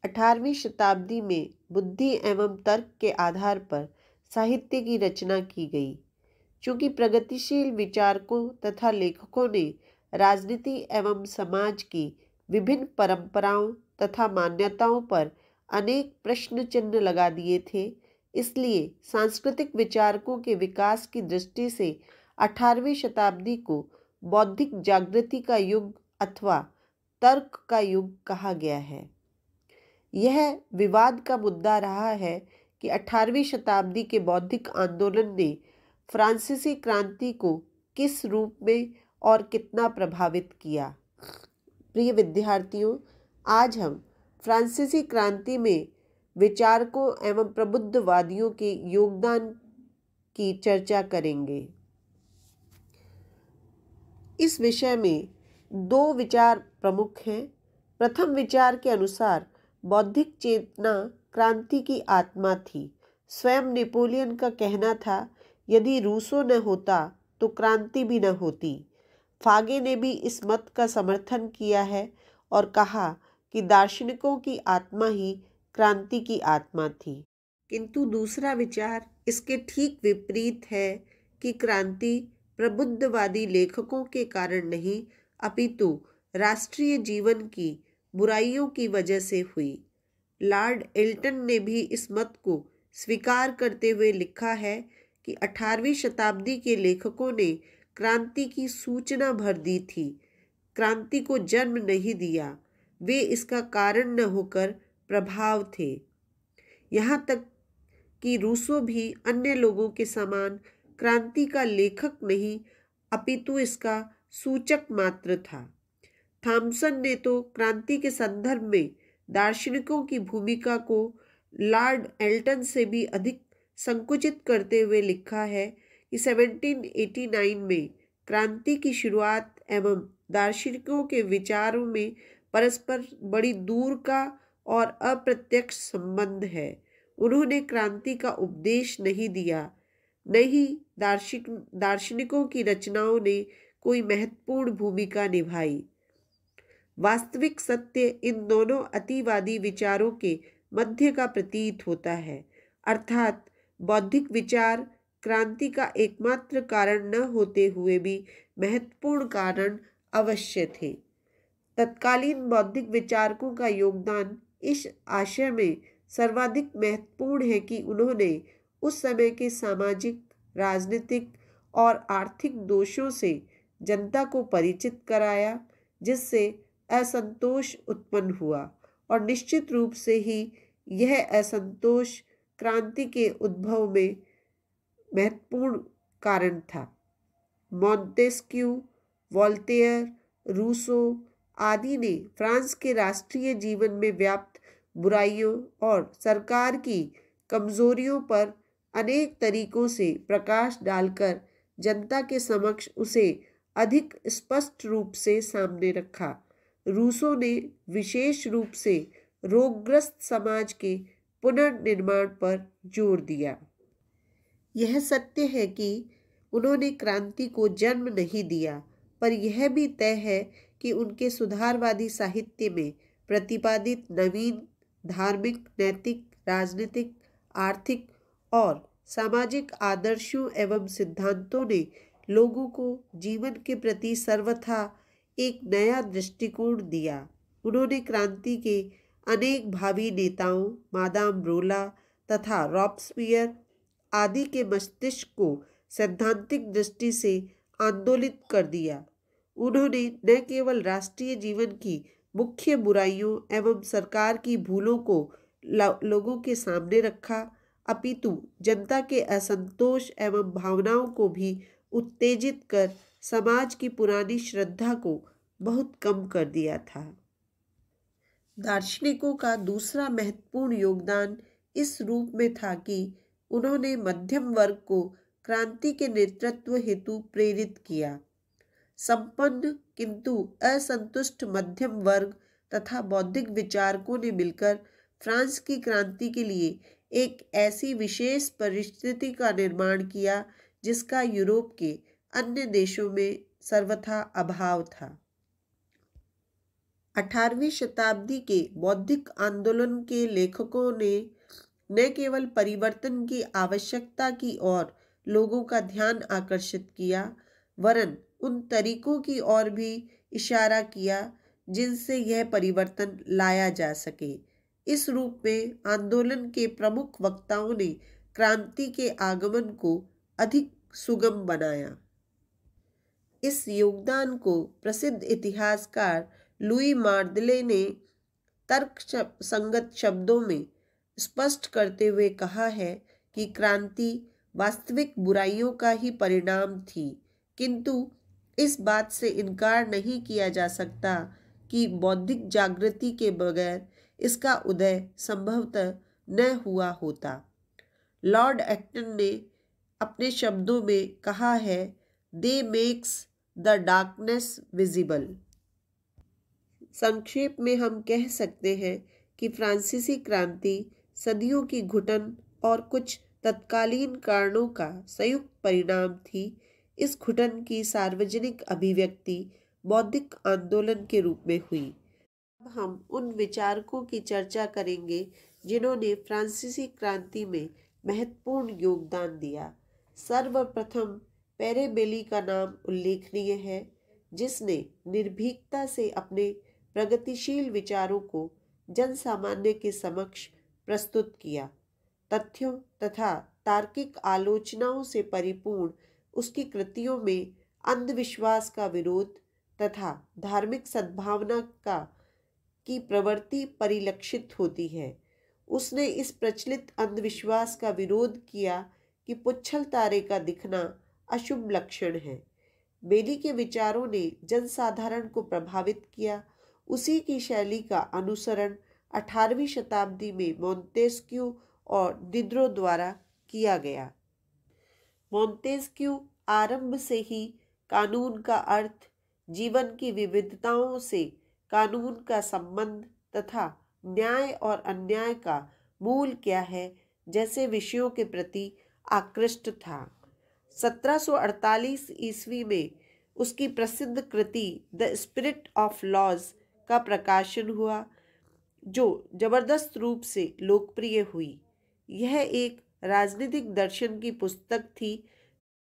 18वीं शताब्दी में बुद्धि एवं तर्क के आधार पर साहित्य की रचना की गई। चूंकि प्रगतिशील विचारकों तथा लेखकों ने राजनीति एवं समाज की विभिन्न परंपराओं तथा मान्यताओं पर अनेक प्रश्न चिन्ह लगा दिए थे, इसलिए सांस्कृतिक विचारकों के विकास की दृष्टि से 18वीं शताब्दी को बौद्धिक जागृति का युग अथवा तर्क का युग कहा गया है। यह विवाद का मुद्दा रहा है कि 18वीं शताब्दी के बौद्धिक आंदोलन ने फ्रांसीसी क्रांति को किस रूप में और कितना प्रभावित किया। प्रिय विद्यार्थियों, आज हम फ्रांसीसी क्रांति में विचारकों एवं प्रबुद्धवादियों के योगदान की चर्चा करेंगे। इस विषय में दो विचार प्रमुख हैं। प्रथम विचार के अनुसार बौद्धिक चेतना क्रांति की आत्मा थी। स्वयं नेपोलियन का कहना था, यदि रूसो न होता तो क्रांति भी न होती। फागे ने भी इस मत का समर्थन किया है और कहा कि दार्शनिकों की आत्मा ही क्रांति की आत्मा थी। किंतु दूसरा विचार इसके ठीक विपरीत है कि क्रांति प्रबुद्धवादी लेखकों के कारण नहीं, अपितु राष्ट्रीय जीवन की बुराइयों की वजह से हुई। लॉर्ड एल्टन ने भी इस मत को स्वीकार करते हुए लिखा है कि 18वीं शताब्दी के लेखकों ने क्रांति की सूचना भर दी थी, क्रांति को जन्म नहीं दिया। वे इसका कारण न होकर प्रभाव थे। यहाँ तक कि रूसो भी अन्य लोगों के समान क्रांति का लेखक नहीं, अपितु इसका सूचक मात्र था। थॉमसन ने तो क्रांति के संदर्भ में दार्शनिकों की भूमिका को लॉर्ड एल्टन से भी अधिक संकुचित करते हुए लिखा है कि 1789 में क्रांति की शुरुआत एवं दार्शनिकों के विचारों में परस्पर बड़ी दूर का और अप्रत्यक्ष संबंध है। उन्होंने क्रांति का उपदेश नहीं दिया, नहीं दार्शनिकों की रचनाओं ने कोई महत्वपूर्ण भूमिका निभाई। वास्तविक सत्य इन दोनों अतिवादी विचारों के मध्य का प्रतीत होता है, अर्थात बौद्धिक विचार क्रांति का एकमात्र कारण न होते हुए भी महत्वपूर्ण कारण अवश्य थे। तत्कालीन बौद्धिक विचारकों का योगदान इस आशय में सर्वाधिक महत्वपूर्ण है कि उन्होंने उस समय के सामाजिक, राजनीतिक और आर्थिक दोषों से जनता को परिचित कराया, जिससे असंतोष उत्पन्न हुआ और निश्चित रूप से ही यह असंतोष क्रांति के उद्भव में महत्वपूर्ण कारण था। मॉन्टेस्क्यू, वोल्टेयर, रूसो आदि ने फ्रांस के राष्ट्रीय जीवन में व्याप्त बुराइयों और सरकार की कमजोरियों पर अनेक तरीकों से प्रकाश डालकर जनता के समक्ष उसे अधिक स्पष्ट रूप से सामने रखा। रूसो ने विशेष रूप से रोगग्रस्त समाज के पुनर्निर्माण पर जोर दिया। यह सत्य है कि उन्होंने क्रांति को जन्म नहीं दिया, पर यह भी तय है कि उनके सुधारवादी साहित्य में प्रतिपादित नवीन धार्मिक, नैतिक, राजनीतिक, आर्थिक और सामाजिक आदर्शों एवं सिद्धांतों ने लोगों को जीवन के प्रति सर्वथा एक नया दृष्टिकोण दिया। उन्होंने क्रांति के अनेक भावी नेताओं, मादाम रोला तथा रॉब्सपियर आदि के मस्तिष्क को सैद्धांतिक दृष्टि से आंदोलित कर दिया। उन्होंने न केवल राष्ट्रीय जीवन की मुख्य बुराइयों एवं सरकार की भूलों को लोगों के सामने रखा, अपितु जनता के असंतोष एवं भावनाओं को भी उत्तेजित कर समाज की पुरानी श्रद्धा को बहुत कम कर दिया था। दार्शनिकों का दूसरा महत्वपूर्ण योगदान इस रूप में था कि उन्होंने मध्यम वर्ग को क्रांति के नेतृत्व हेतु प्रेरित किया। संपन्न किंतु असंतुष्ट मध्यम वर्ग तथा बौद्धिक विचारकों ने मिलकर फ्रांस की क्रांति के लिए एक ऐसी विशेष परिस्थिति का निर्माण किया जिसका यूरोप के अन्य देशों में सर्वथा अभाव था। 18वीं शताब्दी के बौद्धिक आंदोलन के लेखकों ने न केवल परिवर्तन की आवश्यकता की ओर लोगों का ध्यान आकर्षित किया, वरन उन तरीकों की ओर भी इशारा किया जिनसे यह परिवर्तन लाया जा सके। इस रूप में आंदोलन के प्रमुख वक्ताओं ने क्रांति के आगमन को अधिक सुगम बनाया। इस योगदान को प्रसिद्ध इतिहासकार लुई मार्दले ने तर्क संगत शब्दों में स्पष्ट करते हुए कहा है कि क्रांति वास्तविक बुराइयों का ही परिणाम थी, किंतु इस बात से इनकार नहीं किया जा सकता कि बौद्धिक जागृति के बगैर इसका उदय संभवतः न हुआ होता। लॉर्ड एक्टन ने अपने शब्दों में कहा है, दे मेक्स द डार्कनेस विजिबल। संक्षेप में हम कह सकते हैं कि फ्रांसीसी क्रांति सदियों की घुटन और कुछ तत्कालीन कारणों का संयुक्त परिणाम थी। इस घुटन की सार्वजनिक अभिव्यक्ति बौद्धिक आंदोलन के रूप में हुई। अब हम उन विचारकों की चर्चा करेंगे जिन्होंने फ्रांसीसी क्रांति में महत्वपूर्ण योगदान दिया। सर्वप्रथम पेरेबेली का नाम उल्लेखनीय है, जिसने निर्भीकता से अपने प्रगतिशील विचारों को जन सामान्य के समक्ष प्रस्तुत किया। तथ्यों तथा तार्किक आलोचनाओं से परिपूर्ण उसकी कृतियों में अंधविश्वास का विरोध तथा धार्मिक सद्भावना की प्रवृत्ति परिलक्षित होती है। उसने इस प्रचलित अंधविश्वास का विरोध किया कि पुच्छल तारे का दिखना अशुभ लक्षण है। बेली के विचारों ने जनसाधारण को प्रभावित किया। उसी की शैली का अनुसरण 18वीं शताब्दी में मोंतेस्क्यू और डिड्रो द्वारा किया गया। मोंतेस्क्यू आरंभ से ही कानून का अर्थ, जीवन की विविधताओं से कानून का संबंध तथा न्याय और अन्याय का मूल क्या है जैसे विषयों के प्रति आकृष्ट था। 1748 ईस्वी में उसकी प्रसिद्ध कृति द स्पिरिट ऑफ लॉज का प्रकाशन हुआ, जो जबरदस्त रूप से लोकप्रिय हुई। यह एक राजनीतिक दर्शन की पुस्तक थी,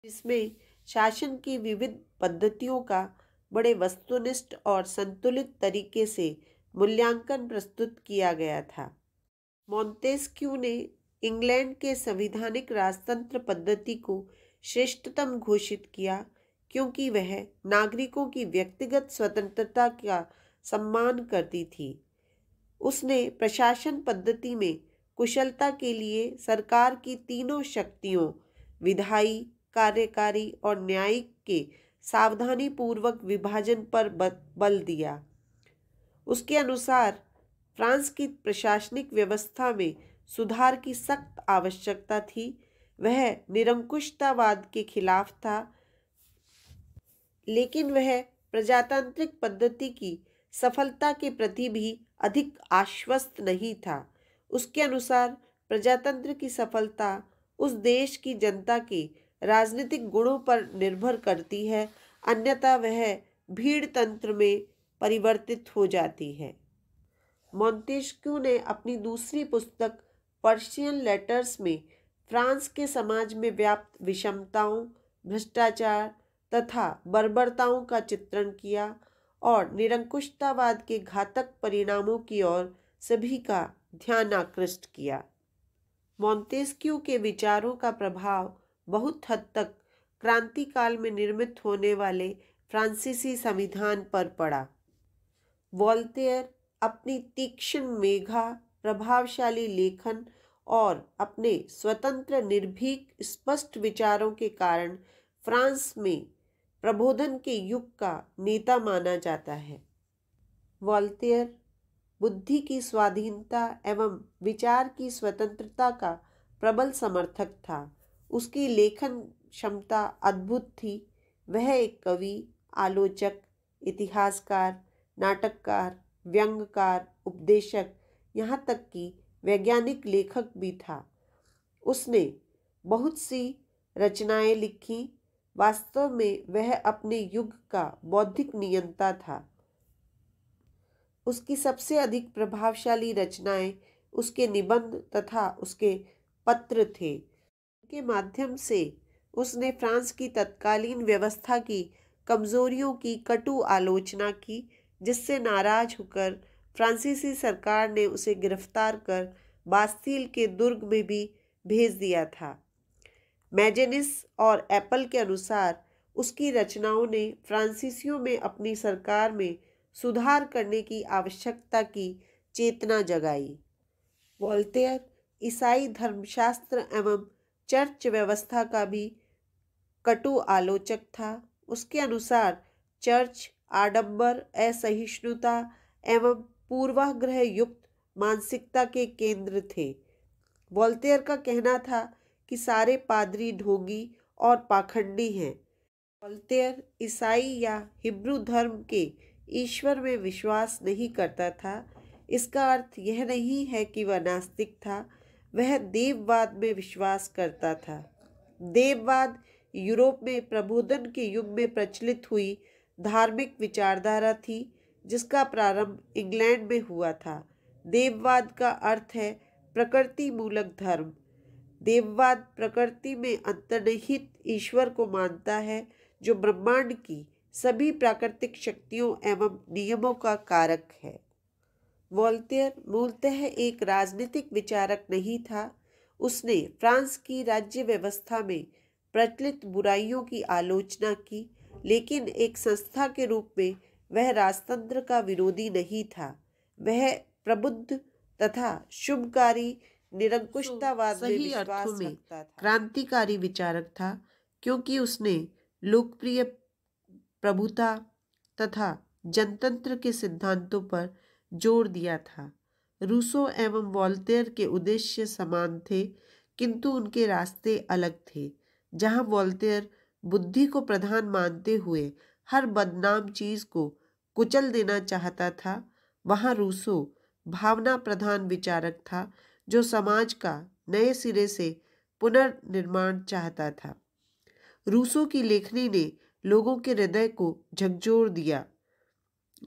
जिसमें शासन की विविध पद्धतियों का बड़े वस्तुनिष्ठ और संतुलित तरीके से मूल्यांकन प्रस्तुत किया गया था। मोंतेस्क्यू ने इंग्लैंड के संवैधानिक राजतंत्र पद्धति को श्रेष्ठतम घोषित किया, क्योंकि वह नागरिकों की व्यक्तिगत स्वतंत्रता का सम्मान करती थी। उसने प्रशासन पद्धति में कुशलता के लिए सरकार की तीनों शक्तियों विधायी, कार्यकारी और न्यायिक के सावधानी पूर्वक विभाजन पर बल दिया। उसके अनुसार फ्रांस की प्रशासनिक व्यवस्था में सुधार की सख्त आवश्यकता थी। वह निरंकुशतावाद के खिलाफ था, लेकिन वह प्रजातांत्रिक पद्धति की सफलता के प्रति भी अधिक आश्वस्त नहीं था। उसके अनुसार प्रजातंत्र की सफलता उस देश की जनता के राजनीतिक गुणों पर निर्भर करती है, अन्यथा वह भीड़ तंत्र में परिवर्तित हो जाती है। मोंतेस्क्यू ने अपनी दूसरी पुस्तक पर्शियन लेटर्स में फ्रांस के समाज में व्याप्त विषमताओं, भ्रष्टाचार तथा बर्बरताओं का चित्रण किया और निरंकुशतावाद के घातक परिणामों की ओर सभी का ध्यान आकृष्ट किया। मोंतेस्क्यू के विचारों का प्रभाव बहुत हद तक क्रांति काल में निर्मित होने वाले फ्रांसीसी संविधान पर पड़ा। वोल्टेयर अपनी तीक्ष्ण मेघा, प्रभावशाली लेखन और अपने स्वतंत्र, निर्भीक, स्पष्ट विचारों के कारण फ्रांस में प्रबोधन के युग का नेता माना जाता है। वोल्टेयर बुद्धि की स्वाधीनता एवं विचार की स्वतंत्रता का प्रबल समर्थक था। उसकी लेखन क्षमता अद्भुत थी। वह एक कवि, आलोचक, इतिहासकार, नाटककार, व्यंग्यकार, उपदेशक, यहाँ तक कि वैज्ञानिक लेखक भी था। उसने बहुत सी रचनाएं लिखी। वास्तव में वह अपने युग का बौद्धिक नियंता था। उसकी सबसे अधिक प्रभावशाली रचनाएं उसके निबंध तथा उसके पत्र थे। के माध्यम से उसने फ्रांस की तत्कालीन व्यवस्था की कमजोरियों की कटु आलोचना की, जिससे नाराज होकर फ्रांसीसी सरकार ने उसे गिरफ्तार कर बास्तील के दुर्ग में भी भेज दिया था। मैजेनिस और एप्पल के अनुसार उसकी रचनाओं ने फ्रांसीसियों में अपनी सरकार में सुधार करने की आवश्यकता की चेतना जगाई। वोल्टेयर ईसाई धर्मशास्त्र एवं चर्च व्यवस्था का भी कटु आलोचक था। उसके अनुसार चर्च आडंबर, असहिष्णुता एवं पूर्वाग्रह युक्त मानसिकता के केंद्र थे। वोल्टेयर का कहना था कि सारे पादरी ढोंगी और पाखंडी हैं। वोल्टेयर ईसाई या हिब्रू धर्म के ईश्वर में विश्वास नहीं करता था। इसका अर्थ यह नहीं है कि वह नास्तिक था, वह देववाद में विश्वास करता था। देववाद यूरोप में प्रबोधन के युग में प्रचलित हुई धार्मिक विचारधारा थी, जिसका प्रारंभ इंग्लैंड में हुआ था। देववाद का अर्थ है प्रकृति मूलक धर्म। देववाद प्रकृति में अंतर्निहित ईश्वर को मानता है, जो ब्रह्मांड की सभी प्राकृतिक शक्तियों एवं नियमों का कारक है। वोल्टेयर मूलतः एक राजनीतिक विचारक नहीं था। उसने फ्रांस की राज्य व्यवस्था में प्रचलित बुराइयों की आलोचना की, लेकिन एक संस्था के रूप में वह राजतंत्र का विरोधी नहीं था। वह प्रबुद्ध तथा शुभकारी निरंकुशतावाद में विश्वास रखता था। क्रांतिकारी विचारक था, क्योंकि उसने लोकप्रिय प्रभुता तथा जनतंत्र के सिद्धांतों पर जोर दिया था। रूसो एवं वोल्टेयर के उद्देश्य समान थे, किंतु उनके रास्ते अलग थे। जहां वोल्टेयर बुद्धि को प्रधान मानते हुए हर बदनाम चीज को कुचल देना चाहता था, वहां रूसो भावना प्रधान विचारक था, जो समाज का नए सिरे से पुनर्निर्माण चाहता था। रूसो की लेखनी ने लोगों के हृदय को झकझोर दिया।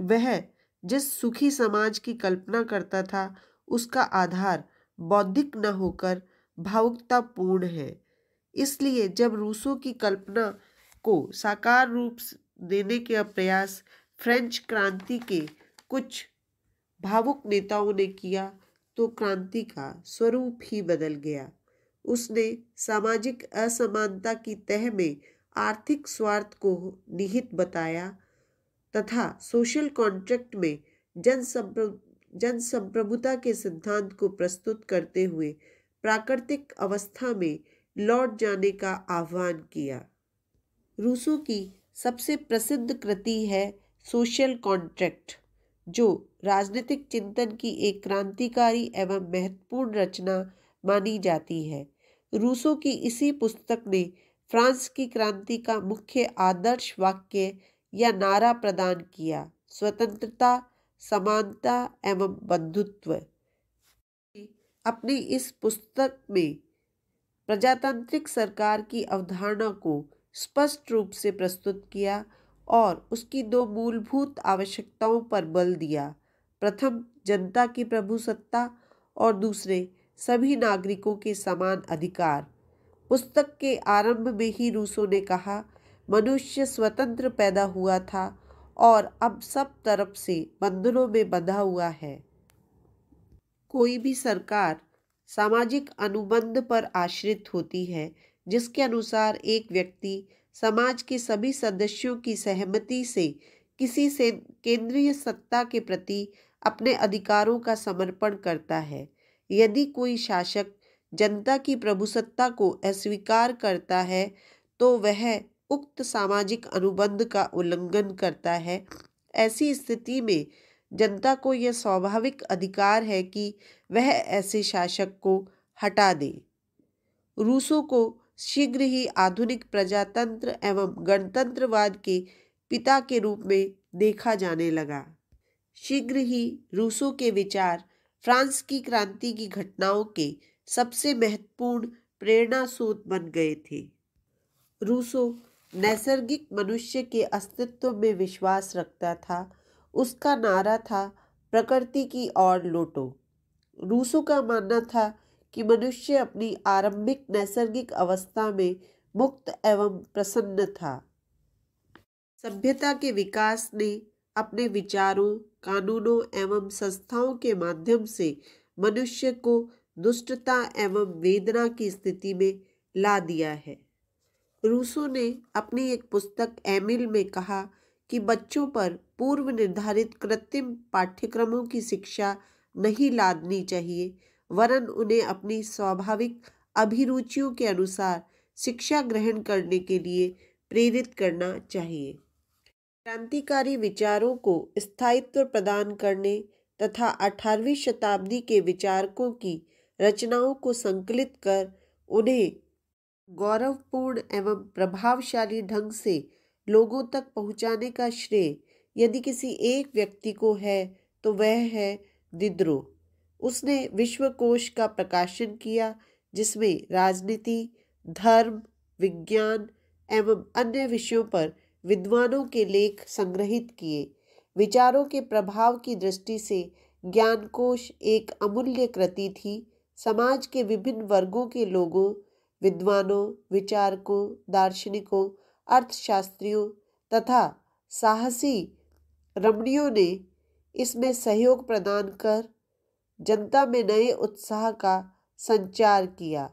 वह जिस सुखी समाज की कल्पना करता था, उसका आधार बौद्धिक न होकर भावुकतापूर्ण है। इसलिए जब रूसो की कल्पना को साकार रूप देने के प्रयास फ्रेंच क्रांति के कुछ भावुक नेताओं ने किया, तो क्रांति का स्वरूप ही बदल गया। उसने सामाजिक असमानता की तह में आर्थिक स्वार्थ को निहित बताया तथा सोशल कॉन्ट्रैक्ट में जनसंप्रभुता के सिद्धांत को प्रस्तुत करते हुए प्राकृतिक अवस्था में लौट जाने का आह्वान किया। रूसो की सबसे प्रसिद्ध कृति है सोशल कॉन्ट्रैक्ट, जो राजनीतिक चिंतन की एक क्रांतिकारी एवं महत्वपूर्ण रचना मानी जाती है। रूसो की इसी पुस्तक ने फ्रांस की क्रांति का मुख्य आदर्श वाक्य या नारा प्रदान किया: स्वतंत्रता, समानता एवं बंधुत्व। अपनी इस पुस्तक में प्रजातांत्रिक सरकार की अवधारणा को स्पष्ट रूप से प्रस्तुत किया और उसकी दो मूलभूत आवश्यकताओं पर बल दिया: प्रथम, जनता की प्रभुसत्ता और दूसरे, सभी नागरिकों के समान अधिकार। पुस्तक के आरंभ में ही रूसो ने कहा, मनुष्य स्वतंत्र पैदा हुआ था और अब सब तरफ से बंधनों में बंधा हुआ है। कोई भी सरकार सामाजिक अनुबंध पर आश्रित होती है, जिसके अनुसार एक व्यक्ति समाज के सभी सदस्यों की सहमति से किसी से केंद्रीय सत्ता के प्रति अपने अधिकारों का समर्पण करता है। यदि कोई शासक जनता की प्रभुसत्ता को अस्वीकार करता है, तो वह उक्त सामाजिक अनुबंध का उल्लंघन करता है। ऐसी स्थिति में जनता को यह स्वाभाविक अधिकार है कि वह ऐसे शासक को हटा दे। रूसो को शीघ्र ही आधुनिक प्रजातंत्र एवं गणतंत्रवाद के पिता के रूप में देखा जाने लगा। शीघ्र ही रूसो के विचार फ्रांस की क्रांति की घटनाओं के सबसे महत्वपूर्ण प्रेरणा स्रोत बन गए थे। रूसो नैसर्गिक मनुष्य के अस्तित्व में विश्वास रखता था। उसका नारा था, प्रकृति की ओर लौटो। रूसो का मानना था कि मनुष्य अपनी आरंभिक नैसर्गिक अवस्था में मुक्त एवं प्रसन्न था। सभ्यता के विकास ने अपने विचारों, कानूनों एवं संस्थाओं के माध्यम से मनुष्य को दुष्टता एवं वेदना की स्थिति में ला दिया है। रूसो ने अपनी एक पुस्तक एमिल में कहा कि बच्चों पर पूर्व निर्धारित कृत्रिम पाठ्यक्रमों की शिक्षा नहीं लादनी चाहिए, वरन उन्हें अपनी स्वाभाविक अभिरुचियों के अनुसार शिक्षा ग्रहण करने के लिए प्रेरित करना चाहिए। क्रांतिकारी विचारों को स्थायित्व प्रदान करने तथा 18वीं शताब्दी के विचारकों की रचनाओं को संकलित कर उन्हें गौरवपूर्ण एवं प्रभावशाली ढंग से लोगों तक पहुंचाने का श्रेय यदि किसी एक व्यक्ति को है तो वह है दिदरो। उसने विश्वकोश का प्रकाशन किया, जिसमें राजनीति, धर्म, विज्ञान एवं अन्य विषयों पर विद्वानों के लेख संग्रहित किए। विचारों के प्रभाव की दृष्टि से ज्ञानकोश एक अमूल्य कृति थी। समाज के विभिन्न वर्गों के लोगों, विद्वानों, विचारकों, दार्शनिकों, अर्थशास्त्रियों तथा साहसी रमणियों ने इसमें सहयोग प्रदान कर जनता में नए उत्साह का संचार किया।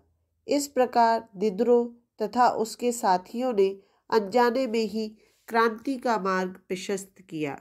इस प्रकार दिदरो तथा उसके साथियों ने अनजाने में ही क्रांति का मार्ग प्रशस्त किया।